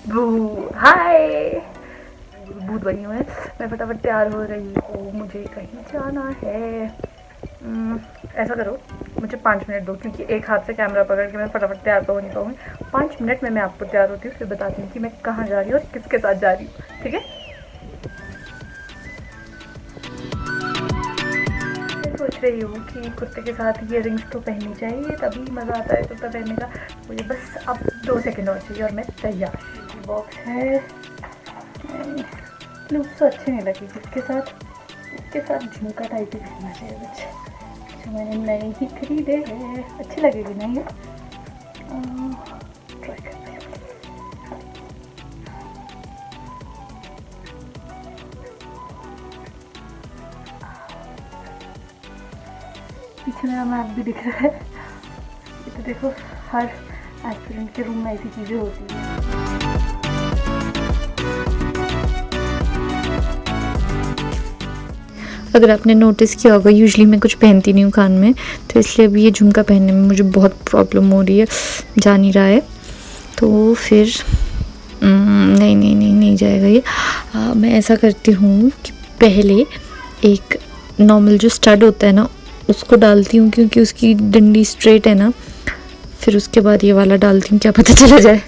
हाय, भूत बनी हूँ मैं फटाफट तैयार हो रही हूँ, मुझे कहीं जाना है। ऐसा करो, मुझे 5 मिनट दो, क्योंकि एक हाथ से कैमरा पकड़ के मैं फटाफट तैयार तो हो नहीं पाऊँगी। 5 मिनट में मैं आपको तैयार होती हूँ, फिर बताती हूँ कि मैं कहाँ जा रही हूँ और किसके साथ जा रही हूँ, ठीक है? सोच रही हूँ कि कुर्ते के साथ ये रिंग्स तो पहननी चाहिए, तभी मज़ा आता है कुर्ता पहनने का। मुझे बस अब 2 सेकंड और चाहिए और मैं तैयार। बॉक्स है, लुक तो अच्छे नहीं लगे इसके साथ झुमका टाइप ही पहनना चाहिए कुछ जो मैंने नए ही खरीदे हैं। अच्छे लगेगी नहीं है? ट्राई करते हैं। पीछे मेरा मैप भी दिख रहा है। ये तो देखो, हर एस्पिरेंट के रूम में ऐसी चीज़ें होती हैं। अगर आपने नोटिस किया होगा, यूजुअली मैं कुछ पहनती नहीं हूँ कान में, तो इसलिए अभी ये झुमका पहनने में मुझे बहुत प्रॉब्लम हो रही है, जा नहीं रहा है। तो फिर नहीं जाएगा ये। मैं ऐसा करती हूँ कि पहले एक नॉर्मल जो स्टड होता है ना, उसको डालती हूँ, क्योंकि उसकी डंडी स्ट्रेट है ना। फिर उसके बाद ये वाला डालती हूँ, क्या पता चला जाए।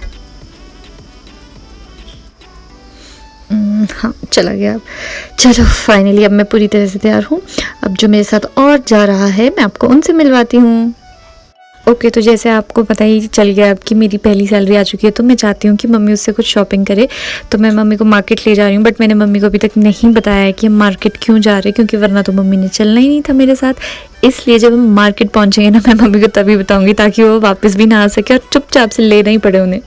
हाँ, चला गया। अब चलो, फाइनली अब मैं पूरी तरह से तैयार हूँ। अब जो मेरे साथ और जा रहा है, मैं आपको उनसे मिलवाती हूँ। ओके, तो जैसे आपको पता ही चल गया अब कि मेरी पहली सैलरी आ चुकी है, तो मैं चाहती हूँ कि मम्मी उससे कुछ शॉपिंग करे। तो मैं मम्मी को मार्केट ले जा रही हूँ, बट मैंने मम्मी को अभी तक नहीं बताया है कि हम मार्केट क्यों जा रहे हैं, क्योंकि वरना तो मम्मी ने चलना ही नहीं था मेरे साथ। इसलिए जब हम मार्केट पहुँचेंगे ना, मैं मम्मी को तभी बताऊँगी, ताकि वो वापस भी ना आ सके और चुपचाप से लेना ही पड़े उन्हें।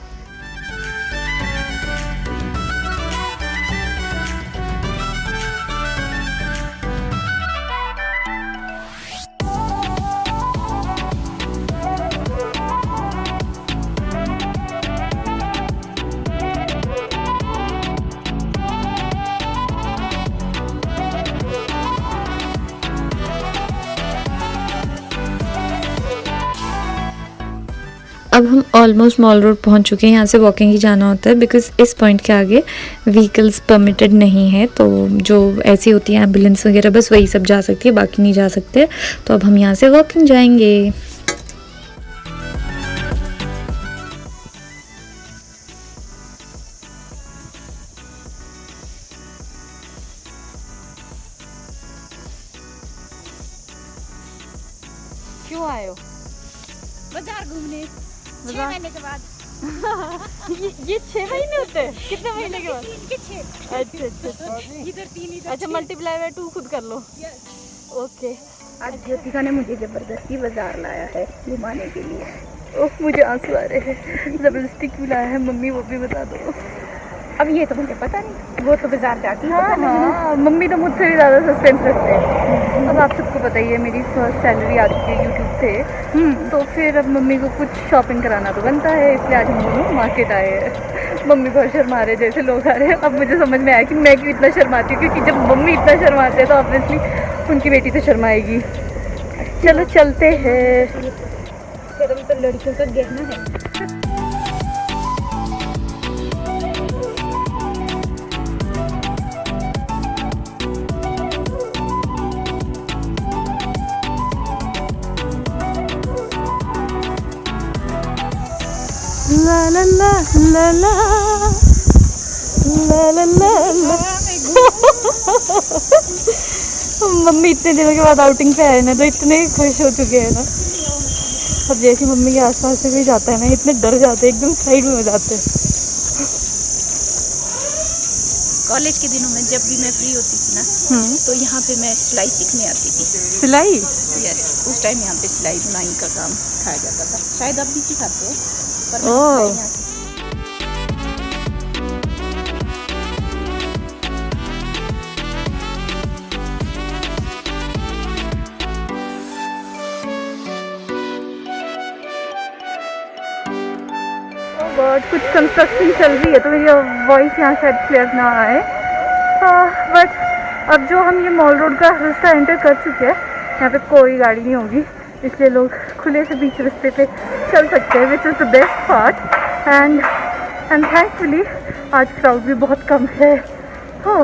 अब हम ऑलमोस्ट मॉल रोड पहुंच चुके हैं। यहाँ से वॉकिंग ही जाना होता है, बिकॉज़ इस पॉइंट के आगे व्हीकल्स परमिटेड नहीं है। तो जो ऐसी होती है एम्बुलेंस वगैरह, बस वही सब जा सकती है, बाकी नहीं जा सकते। तो अब हम यहाँ से वॉकिंग जाएंगे। क्यों आए हो? बाजार घूमने 6 महीने के बाद। ये 6 महीने होते हैं? कितने महीने के बाद? 3 के 6। अच्छा इधर 3 इधर अच्छा, मल्टीप्लाई बाय 2 खुद कर लो। ओके। आज ज्योतिका ने मुझे ज़बरदस्ती बाजार लाया है घुमाने के लिए। ओह, मुझे आंसू आ रहे हैं। ज़बरदस्ती क्यों लाया है मम्मी, वो भी बता दो। अब ये तो मुझे पता नहीं, वो तो बाजार जाती है। हाँ, मम्मी तो मुझसे भी ज़्यादा सस्पेंस रखते हैं। अब आप सबको पता ही है, मेरी फर्स्ट सैलरी आ चुकी है यूट्यूब से। तो फिर अब मम्मी को कुछ शॉपिंग कराना तो बनता है, इसलिए आज हम दोनों मार्केट आए हैं। मम्मी बहुत शर्मा रहे जैसे लोग आ रहे हैं। अब मुझे समझ में आया कि मैं क्यों इतना शर्माती हूँ, क्योंकि जब मम्मी इतना शर्माते हैं तो ऑब्वियसली उनकी बेटी तो शर्माएगी। चलो चलते हैं। फिर तो लड़कियों का गहना है। ला ला ला ला ला ला ला ला। मम्मी इतने दिनों के बाद आउटिंग पे आए ना, तो इतने खुश हो चुके हैं ना। और जैसे मम्मी के आसपास से कोई जाता है ना, इतने डर जाते हैं, एकदम साइड में हो जाते हैं। कॉलेज के दिनों में जब भी मैं फ्री होती थी ना, तो यहाँ पे मैं सिलाई सीखने आती थी। सिलाई? यस, उस टाइम यहाँ पे सिलाई बुनाई का काम सिखाया जाता था। शायद अब भी सिखाते हैं, पर ओह। गॉड, कुछ कंस्ट्रक्शन चल रही है, तो मेरी वॉइस यहाँ शायद क्लियर ना आए। बट अब जो हम ये मॉल रोड का रास्ता एंटर कर चुके हैं, यहाँ पे कोई गाड़ी नहीं होगी, इसलिए लोग खुले से बीच रास्ते पे चल सकते हैं, which is the best part. And and thankfully आज क्राउड भी बहुत कम है। हो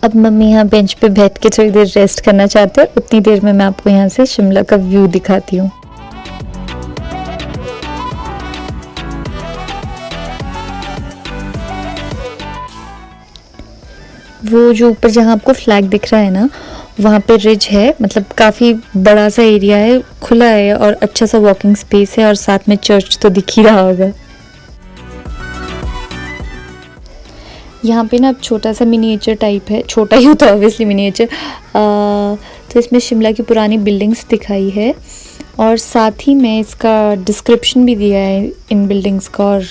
अब मम्मी यहाँ बेंच पे बैठ के थोड़ी देर रेस्ट करना चाहते हैं, उतनी देर में मैं आपको यहाँ से शिमला का व्यू दिखाती हूँ। वो जो ऊपर जहाँ आपको फ्लैग दिख रहा है ना, वहाँ पे रिज है, मतलब काफ़ी बड़ा सा एरिया है, खुला है और अच्छा सा वॉकिंग स्पेस है और साथ में चर्च तो दिख ही रहा होगा। यहाँ पे ना अब छोटा सा मिनिएचर टाइप है, छोटा ही होता है ऑब्वियसली मिनिएचर, तो इसमें शिमला की पुरानी बिल्डिंग्स दिखाई है और साथ ही में इसका डिस्क्रिप्शन भी दिया है इन बिल्डिंग्स का और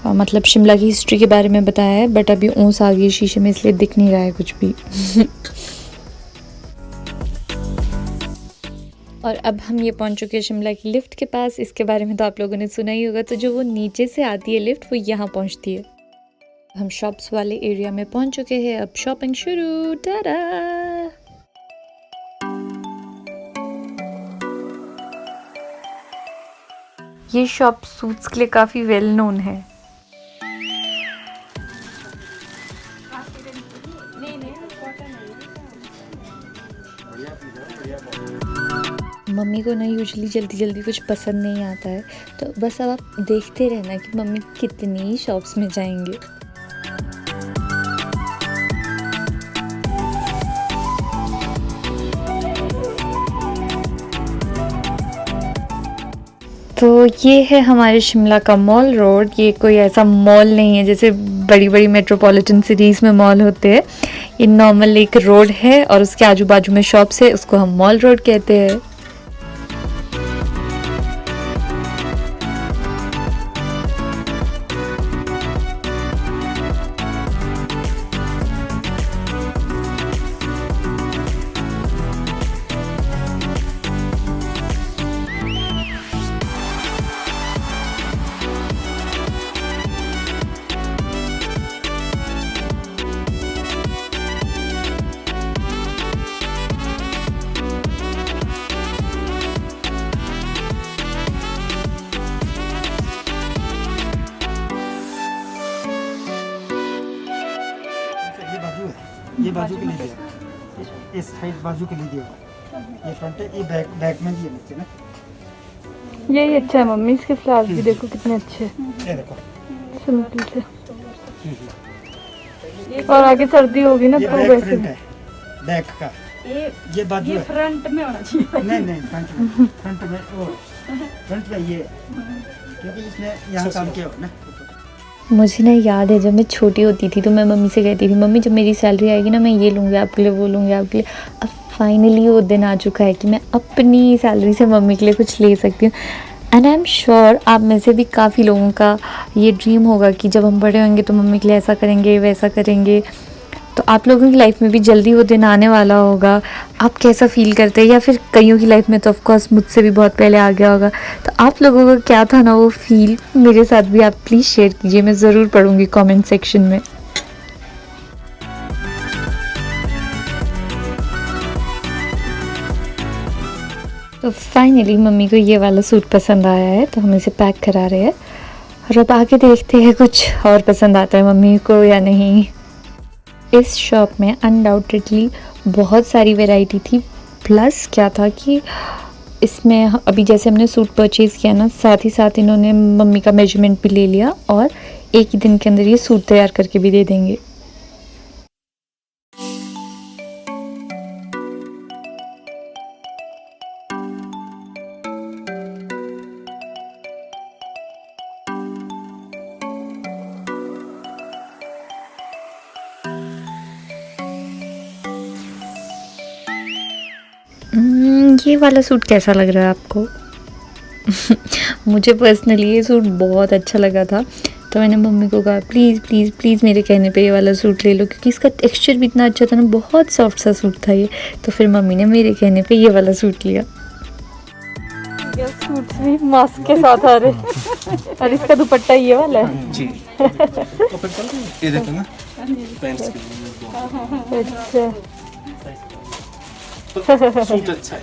मतलब शिमला की हिस्ट्री के बारे में बताया है। बट अभी ओस आ गई शीशे में इसलिए दिख नहीं रहा है कुछ भी। और अब हम ये पहुंच चुके हैं शिमला की लिफ्ट के पास। इसके बारे में तो आप लोगों ने सुना ही होगा। तो जो वो नीचे से आती है लिफ्ट, वो यहाँ पहुंचती है। हम शॉप्स वाले एरिया में पहुंच चुके हैं, अब शॉपिंग शुरू। टाटा। ये शॉप सूट्स के लिए काफ़ी वेल नोन है। मम्मी को ना यूजुअली जल्दी जल्दी कुछ पसंद नहीं आता है, तो बस अब आप देखते रहना कि मम्मी कितनी शॉप्स में जाएंगे। तो ये है हमारे शिमला का मॉल रोड। ये कोई ऐसा मॉल नहीं है जैसे बड़ी बड़ी मेट्रोपॉलिटन सिटीज़ में मॉल होते हैं। ये नॉर्मल एक रोड है और उसके आजू बाजू में शॉप्स है, उसको हम मॉल रोड कहते हैं। ये बाजू के लिए दिया, इस साइड बाजू के लिए दिया, ये फ्रंट है, ये बैक में दिया नीचे ना। यही अच्छा है मम्मी, इसके फ्लावर्स भी देखो कितने अच्छे हैं, ये देखो सिंपल से। और आगे सर्दी होगी ना ये तो बैक वैसे फ्रंट है, बैक का ये बाजू है। फ्रंट में होना चाहिए। नहीं फ्रंट में वो फ्रंट में ये, क्योंकि इसने यहाँ काम किया हो ना। मुझे ना याद है जब मैं छोटी होती थी तो मैं मम्मी से कहती थी, मम्मी जब मेरी सैलरी आएगी ना मैं ये लूँगी आपके लिए, वो लूँगी आपके लिए। अब फाइनली वो दिन आ चुका है कि मैं अपनी सैलरी से मम्मी के लिए कुछ ले सकती हूँ। एंड आई एम श्योर आप में से भी काफ़ी लोगों का ये ड्रीम होगा कि जब हम बड़े होंगे तो मम्मी के लिए ऐसा करेंगे वैसा करेंगे। तो आप लोगों की लाइफ में भी जल्दी वो दिन आने वाला होगा। आप कैसा फील करते हैं, या फिर कईयों की लाइफ में तो ऑफकोर्स मुझसे भी बहुत पहले आ गया होगा। तो आप लोगों का क्या था ना वो फील, मेरे साथ भी आप प्लीज़ शेयर कीजिए, मैं ज़रूर पढ़ूँगी कमेंट सेक्शन में। तो फाइनली मम्मी को ये वाला सूट पसंद आया है तो हम इसे पैक करा रहे हैं और अब आगे देखते हैं कुछ और पसंद आता है मम्मी को या नहीं। इस शॉप में अनडाउटेडली बहुत सारी वैरायटी थी, प्लस क्या था कि इसमें अभी जैसे हमने सूट परचेज़ किया ना, साथ ही साथ इन्होंने मम्मी का मेजरमेंट भी ले लिया और एक ही दिन के अंदर ये सूट तैयार करके भी दे देंगे। ये वाला सूट कैसा लग रहा है आपको? मुझे पर्सनली ये सूट बहुत अच्छा लगा था, तो मैंने मम्मी को कहा प्लीज़ प्लीज़ प्लीज़ मेरे कहने पे ये वाला सूट ले लो, क्योंकि इसका टेक्सचर भी इतना अच्छा था ना, बहुत सॉफ्ट सा सूट था ये। तो फिर मम्मी ने मेरे कहने पे ये वाला सूट लिया। सूट भी मास्क के साथ आ रहे और इसका दुपट्टा ये वाला है। जी ये देखो ना पैंट्स के लिए अच्छा सूट अच्छा है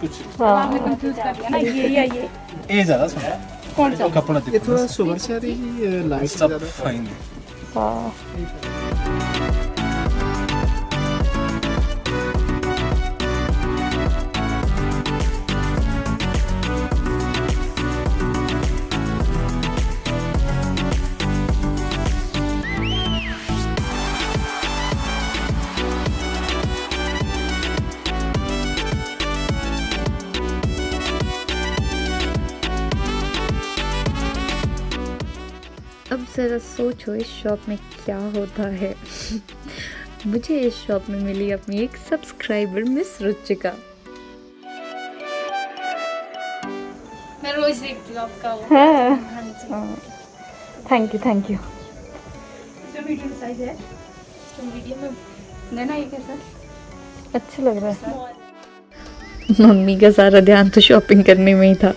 कुछ कंफ्यूज कर दिया ना ये या ये ये ज्यादा सुना कौन सा कपड़ा ये देखो थोड़ा सुगर से आ रही है, ये लाइट सब ज़्यादा फाइन है हाँ अब ज़रा सोचो इस शॉप में क्या होता है। मुझे इस शॉप में मिली अपनी एक सब्सक्राइबर मिस रुचिका। मैं रोज देखती हूँ आपका वो हाँ थैंक यू इसमें मीडियम साइज है तो मीडियम में लेना ये कैसा अच्छा लग रहा है। मम्मी का सारा ध्यान तो शॉपिंग करने में ही था।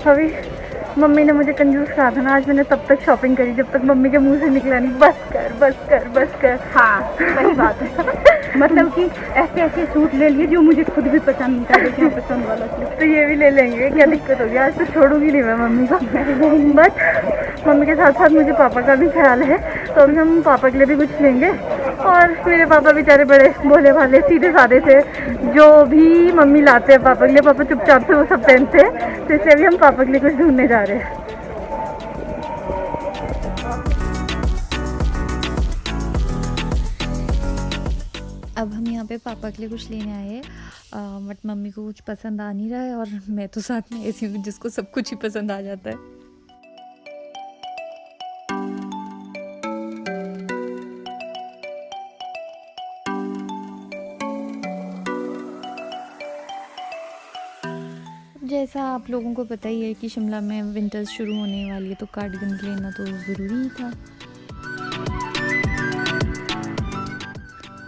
अभी मम्मी ने मुझे कंजूस कहा था ना, आज मैंने तब तक शॉपिंग करी जब तक मम्मी के मुंह से निकला नहीं बस कर। हाँ सही बात है। मतलब कि ऐसे ऐसे सूट ले लिए जो मुझे खुद भी पसंद नहीं था, लेकिन पसंद वाला सूट। तो ये भी ले लेंगे, क्या दिक्कत होगी। आज तो छोड़ूंगी नहीं मैं मम्मी को। बट मम्मी के साथ साथ मुझे पापा का भी ख्याल है, तो अभी हम पापा के लिए भी कुछ लेंगे। और मेरे पापा बेचारे बड़े भोले भाले सीधे साधे थे, जो भी मम्मी लाते हैं पापा के लिए पापा चुपचाप से वो सब पहनते हैं। तो इसलिए अभी हम पापा के लिए कुछ ढूंढने जा रहे हैं। अब हम यहाँ पे पापा के लिए कुछ लेने आए हैं, बट मम्मी को कुछ पसंद आ नहीं रहा है और मैं तो साथ में ऐसी हूँ जिसको सब कुछ ही पसंद आ जाता है। जैसा आप लोगों को पता ही है कि शिमला में विंटर्स शुरू होने वाली है, तो कार्डिगन लेना तो ज़रूरी ही था।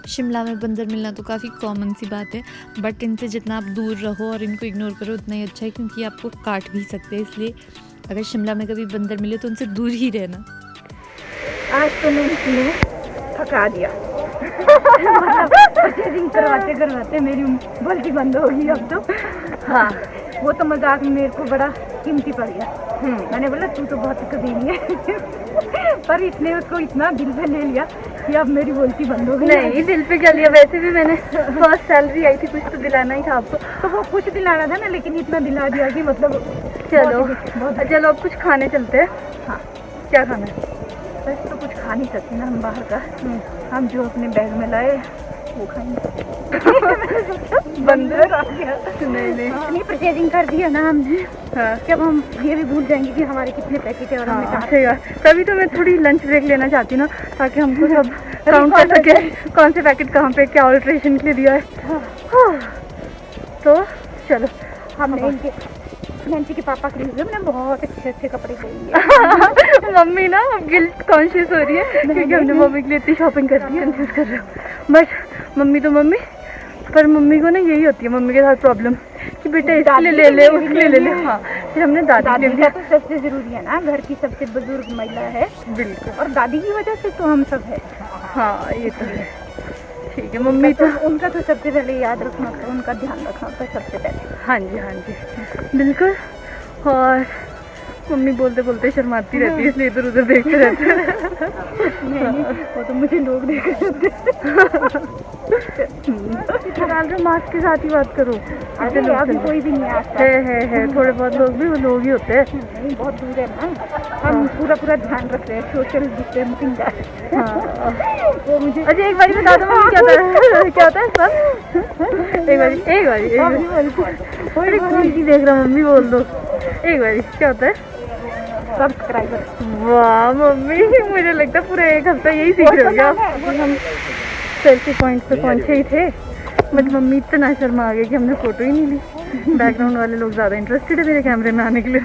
शिमला में बंदर मिलना तो काफ़ी कॉमन सी बात है, बट इनसे जितना आप दूर रहो और इनको इग्नोर करो उतना ही अच्छा है, क्योंकि आपको काट भी सकते हैं। इसलिए अगर शिमला में कभी बंदर मिले तो उनसे दूर ही रहना। आज तो मैंने थका दिया। परचेजिंग करवाते मेरी बल्कि बंद होगी अब तो। हाँ वो तो मजाक मेरे को बड़ा कीमती पड़ गया। मैंने बोला तू तो बहुत कदीनी है। पर इसने उसको इतना दिल पे ले लिया कि अब मेरी बोलती बंद हो गई। नहीं दिल पे क्या लिया, वैसे भी मैंने फर्स्ट सैलरी आई थी, कुछ तो दिलाना ही था आपको। तो वो कुछ दिलाना था ना, लेकिन इतना दिला दिया कि मतलब चलो अब कुछ खाने चलते हैं। हाँ क्या खाना है? वैसे तो कुछ खा नहीं सकते ना हम बाहर का। हम जो अपने बैग में लाए वो खाएंगे। बंदर आ गया। नहीं इतनी परचेजिंग कर दिया ना हमने, हाँ कि अब हम ये भी भूल जाएंगे कि हमारे कितने पैकेट है और हमने हाँ, कहा। सही बात। तभी तो मैं थोड़ी लंच ब्रेक लेना चाहती हूँ ना, ताकि हमको सब काउंट कर सके कौन से पैकेट कहाँ पे क्या ऑल्ट्रेशन के लिए दिया है। तो चलो हमने इनके नैन्सी के पापा के लिए हमने बहुत अच्छे अच्छे कपड़े ले लिए। मम्मी ना अब गिल्ट कॉन्शियस हो रही है क्योंकि हमने मम्मी के लिए इतनी शॉपिंग कर दी है। कंफ्यूज कर रहे हो बट मम्मी तो मम्मी, पर मम्मी को ना यही होती है मम्मी के साथ प्रॉब्लम कि बेटा इसके लिए ले ले उसके लिए ले ले। हाँ फिर हमने दादी का तो सबसे जरूरी है ना, घर की सबसे बुजुर्ग महिला है बिल्कुल, और दादी की वजह से तो हम सब है। हाँ ये तो है। ठीक है मम्मी तो उनका तो सबसे पहले याद रखना होता है, उनका ध्यान रखना होता है सबसे पहले। हाँ जी बिल्कुल। और मम्मी बोलते बोलते शर्माती रहती है, इसलिए इधर उधर देखते रहते हैं। नहीं वो तो मुझे लोग देख रहे मास्क के साथ ही बात करो। अरे अभी कोई भी नहीं आता है थोड़े बहुत लोग भी वो लोग ही होते हैं। नहीं बहुत दूर है ना, हम पूरा ध्यान रख रहे हैं सोशल डिस्टेंसिंग का। हाँ वो मुझे अच्छा एक बार बता दो मम्मी क्या होता है सब। एक बार कोई देख रहा मम्मी बोल दो एक बार क्या होता है। सब्सक्राइबर। वाह मम्मी, मुझे लगता है पूरा एक हफ्ता यही सीख रहे होगे आप। हम सेल्फी पॉइंट पे पहुंचे ही थे, बट मम्मी इतना शर्मा आ गई कि हमने फोटो ही नहीं ली। बैकग्राउंड वाले लोग ज़्यादा इंटरेस्टेड है मेरे कैमरे में आने के लिए।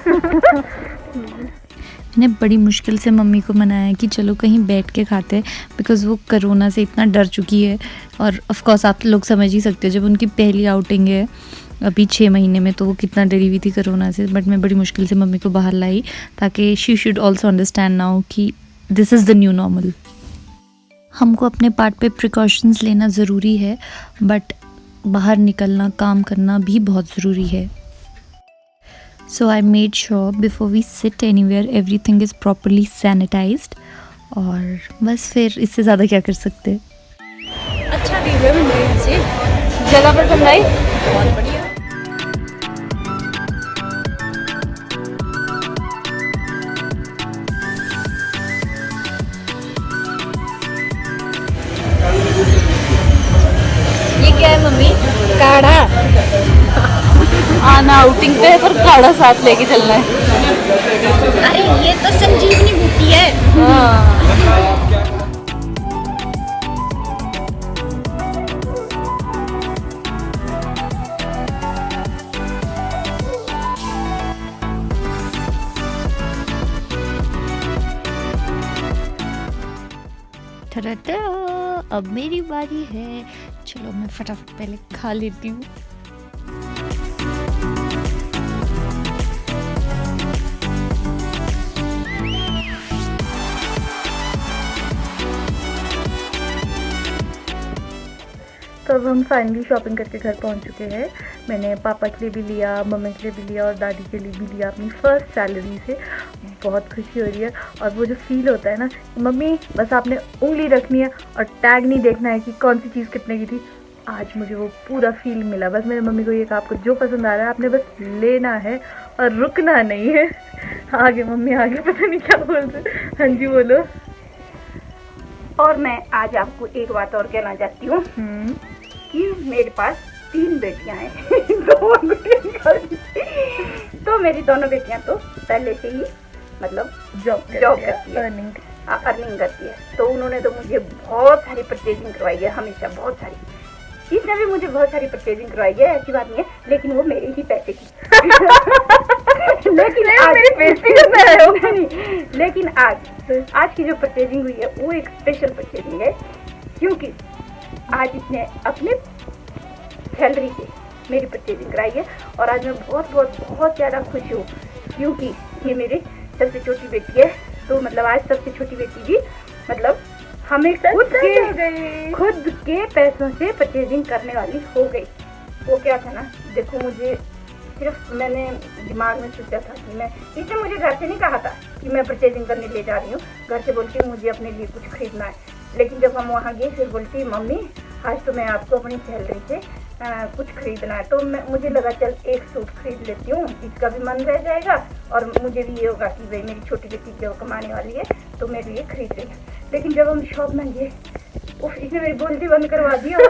मैंने बड़ी मुश्किल से मम्मी को मनाया कि चलो कहीं बैठ के खाते हैं, बिकॉज़ वो कोरोना से इतना डर चुकी है। और ऑफ कोर्स आप लोग समझ ही सकते हो, जब उनकी पहली आउटिंग है अभी 6 महीने में, तो वो कितना डरी हुई थी कोरोना से। बट मैं बड़ी मुश्किल से मम्मी को बाहर लाई ताकि she should also understand now कि this is the new normal. हमको अपने पार्ट पे प्रिकॉशंस लेना ज़रूरी है, बट बाहर निकलना, काम करना भी बहुत ज़रूरी है। So I made sure before we sit anywhere everything is properly sanitized। और बस फिर इससे ज़्यादा क्या कर सकते हैं। अच्छा व्यू है मंदिर यहाँ से, जगह पसंद आई? बहुत बढ़िया। ये क्या है मम्मी? काढ़ा। आना आउटिंग पे है पर काढ़ा साथ लेके चलना है। अरे ये तो संजीवनी बूटी है। हाँ। टटा, अब मेरी बारी है। चलो मैं फटाफट पहले खा लेती हूँ। तो अब हम फाइनली शॉपिंग करके घर पहुंच चुके हैं। मैंने पापा के लिए भी लिया, मम्मी के लिए भी लिया और दादी के लिए भी लिया अपनी फर्स्ट सैलरी से। बहुत खुशी हो रही है। और वो जो फील होता है ना, मम्मी बस आपने उंगली रखनी है और टैग नहीं देखना है कि कौन सी चीज़ कितने की थी। आज मुझे वो पूरा फील मिला। बस मेरे मम्मी को ये कहा आपको जो पसंद आ रहा है आपने बस लेना है और रुकना नहीं है। आगे मम्मी आगे पता नहीं क्या बोल रहे। हाँ जी बोलो। और मैं आज आपको एक बात और कहना चाहती हूँ कि मेरे पास 3 बेटियां हैं। 2 बेटियां। तो मेरी दोनों बेटियां तो पहले से ही मतलब जॉब करती है, अर्निंग करती है। तो उन्होंने तो मुझे बहुत सारी परचेजिंग करवाई है, हमेशा बहुत सारी। इसने भी मुझे बहुत सारी परचेजिंग करवाई है, ऐसी बात नहीं है, लेकिन वो मेरे ही पैसे की। लेकिन आज मेरी बेइज्जती करना है वो। लेकिन आज की जो परचेजिंग हुई है वो एक स्पेशल परचेजिंग है, क्योंकि आज इसने अपने सैलरी से मेरी परचेजिंग कराई है। और आज मैं बहुत बहुत बहुत ज़्यादा खुश हूँ, क्योंकि ये मेरी सबसे छोटी बेटी है। तो मतलब आज सबसे छोटी बेटी भी मतलब हमें खुद के पैसों से परचेजिंग करने वाली हो गई। वो क्या था ना, देखो मुझे सिर्फ मैंने दिमाग में सोचा था कि मैं, इसने मुझे घर से नहीं कहा था कि मैं परचेजिंग करने ले जा रही हूँ। घर से बोलती मुझे अपने लिए कुछ खरीदना है, लेकिन जब हम वहाँ गए फिर बोलती मम्मी आज तो मैं आपको अपनी सैलरी से कुछ खरीदना है। तो मुझे लगा चल एक सूट खरीद लेती हूँ, इसका भी मन रह जाएगा और मुझे भी ये होगा कि भाई मेरी छोटी बेटी जो कमाने वाली है तो मेरे लिए खरीद रही है। लेकिन जब हम शॉप में गए, इसने मेरी बोलती बंद करवा दी और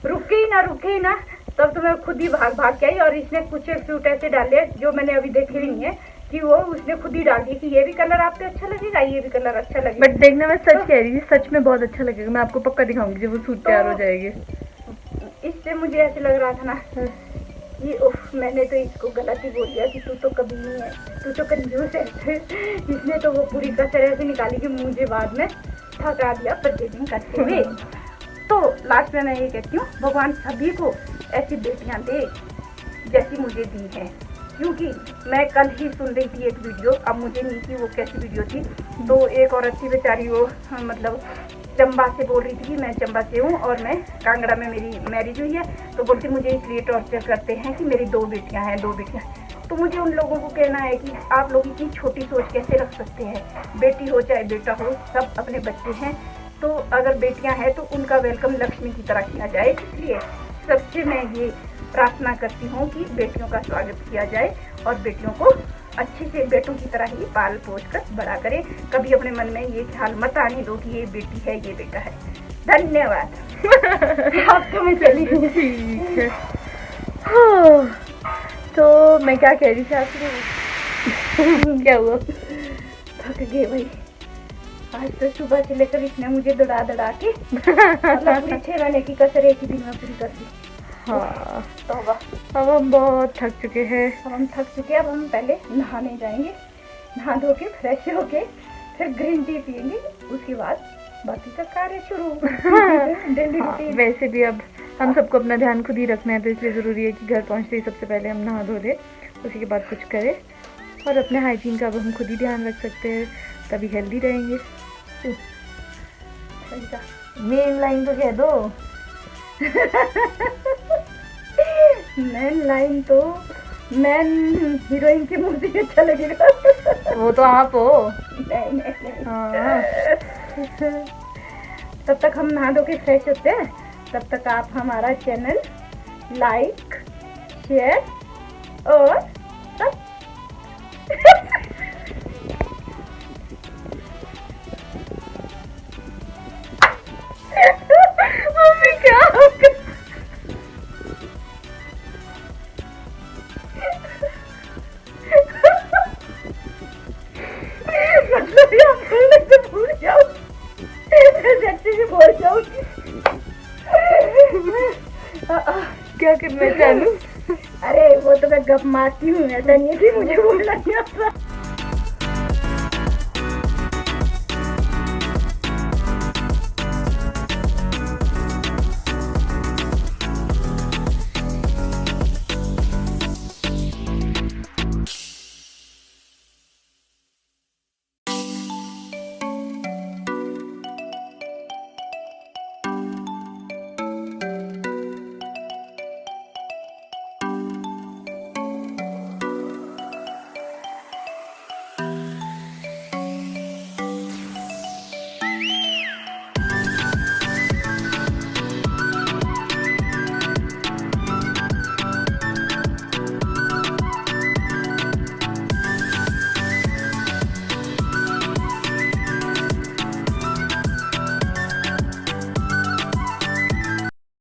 रुके ही ना, तब तो मैं खुद ही भाग के आई। और इसने कुछ एक सूट ऐसे डाले जो मैंने अभी देखे भी नहीं है कि वो उसने खुद ही डाल दी कि ये भी कलर आपको अच्छा लगेगा, ये भी कलर अच्छा लगेगा। बट देखना मैं सच कह रही थी, सच में बहुत अच्छा लगेगा। मैं आपको पक्का दिखाऊंगी जब वो सूट तैयार हो जाएगी। इससे मुझे ऐसे लग रहा था ना कि उफ, मैंने तो इसको गलत ही बोल दिया कि तू तो कभी नहीं है, तू तो कंजूस है। इसने तो वो पूरी कसर ऐसे निकाली कि मुझे बाद में थका दिया परचेजिंग करते हुए। तो लास्ट में मैं ये कहती हूँ, भगवान सभी को ऐसी बेटियां दे जैसी मुझे दी है। क्योंकि मैं कल ही सुन रही थी एक वीडियो, अब मुझे नहीं कि वो कैसी वीडियो थी। तो एक औरत थी बेचारी, वो मतलब चंबा से बोल रही थी कि मैं चंबा से हूँ और मैं कांगड़ा में मेरी मैरिज हुई है। तो बोलती मुझे इसलिए टॉर्चर करते हैं कि मेरी 2 बेटियाँ हैं, 2 बेटियाँ। तो मुझे उन लोगों को कहना है कि आप लोग इतनी छोटी सोच कैसे रख सकते हैं। बेटी हो चाहे बेटा हो, सब अपने बच्चे हैं। तो अगर बेटियां हैं तो उनका वेलकम लक्ष्मी की तरह किया जाए। इसलिए सबसे मैं ये प्रार्थना करती हूँ कि बेटियों का स्वागत किया जाए और बेटियों को अच्छे से बेटों की तरह ही पाल पोस कर बड़ा करें। कभी अपने मन में ये ख्याल मत आने दो कि ये बेटी है, ये बेटा है। धन्यवाद। अब तो मैं चली। ठीक है। तो मैं क्या कह रही थी आपसे? क्या हुआ? थक गए भाई। आज तो सुबह से लेकर इसने मुझे दौड़ा के मतलब पूरी 6 महीने की कसर एक ही दिन में पूरी कर दी। हाँ, तौबा। अब हम बहुत थक चुके हैं। अब हम थक चुके हैं, अब हम पहले नहाने जाएंगे, नहा धो के फ्रेश होके फिर ग्रीन टी पियेंगे, उसके बाद बाकी का कार्य शुरू। डेली हाँ, रूटीन। वैसे भी अब हम सबको अपना ध्यान खुद ही रखना है, तो इसलिए ज़रूरी है कि घर पहुंचते ही सबसे पहले हम नहा धो लें, उसी के बाद कुछ करें। और अपने हाइजीन का अब हम खुद ही ध्यान रख सकते हैं, तभी हेल्दी रहेंगे। मेन लाइन तो कह दो। मेन लाइन तो मेन हीरोइन के मुंह से अच्छा लगेगा। वो तो आप हो। नहीं। हाँ, तब तक हम नहा धो के फ्रेश होते हैं, तब तक आप हमारा चैनल लाइक, शेयर और सब मम्मी क्या मतलब ये आप बोलने से भूल जाओ, ऐसे अच्छे से बोल जाओ। क्या करना चालू? अरे वो तो मैं गप मारती हूँ, ऐसा नहीं है कि मुझे बोलना नहीं आता।